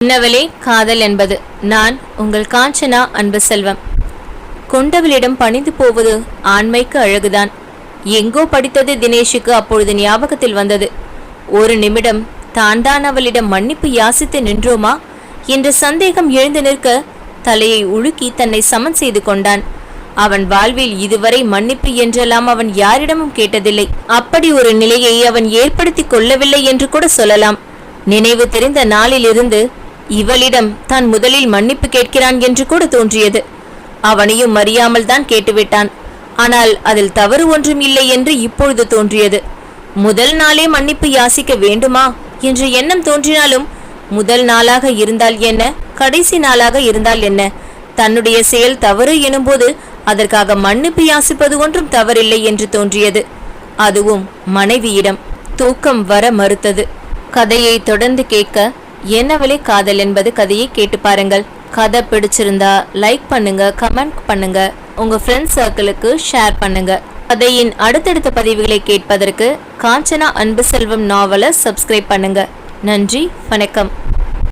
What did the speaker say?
என்னவளே காதல் என்பது. நான் உங்கள் காஞ்சனா அன்பு செல்வம். கொண்டவளிடம் பணிந்து போவது ஆண்மைக்கு அழகுதான். எங்கோ படித்தது தினேஷுக்கு அப்பொழுது ஞாபகத்தில் வந்தது. ஒரு நிமிடம் தான் அவளிடம் மன்னிப்பு யாசித்து நின்றோமா என்ற சந்தேகம் எழுந்து நிற்க தலையை உலுக்கி தன்னை சமன் செய்து கொண்டான். அவன் வாழ்வில் இதுவரை மன்னிப்பு என்றெல்லாம் அவன் யாரிடமும் கேட்டதில்லை. அப்படி ஒரு நிலையை அவன் ஏற்படுத்தி கொள்ளவில்லை என்று கூட சொல்லலாம். நினைவு தெரிந்த நாளிலிருந்து இவளிடம் தான் முதலில் மன்னிப்பு கேட்கிறான் என்று கூட தோன்றியது. அவனையும் அறியாமல் தான் கேட்டுவிட்டான். ஆனால் அதில் தவறு ஒன்றும் இல்லை என்று இப்பொழுது தோன்றியது. முதல் நாளே மன்னிப்பு யாசிக்க வேண்டுமா என்ற எண்ணம் தோன்றினாலும் முதல் நாளாக இருந்தால் என்ன, கடைசி நாளாக இருந்தால் என்ன, தன்னுடைய செயல் தவறு எனும்போது அதற்காக மன்னிப்பு யாசிப்பது ஒன்றும் தவறில்லை என்று தோன்றியது. அதுவும் மனைவியிடம். தூக்கம் வர மறுத்தது. கதையை தொடர்ந்து கேட்க என்னவளே காதல் என்பது கதையை கேட்டு பாருங்கள். கதை பிடிச்சிருந்தா லைக் பண்ணுங்க, கமெண்ட் பண்ணுங்க, உங்க ஃப்ரெண்ட்ஸ் சர்க்கிளுக்கு ஷேர் பண்ணுங்க. கதையின் அடுத்தடுத்த பதிவுகளை கேட்பதற்கு காஞ்சனா அன்பு செல்வம் நாவலை சப்ஸ்கிரைப் பண்ணுங்க. நன்றி, வணக்கம்.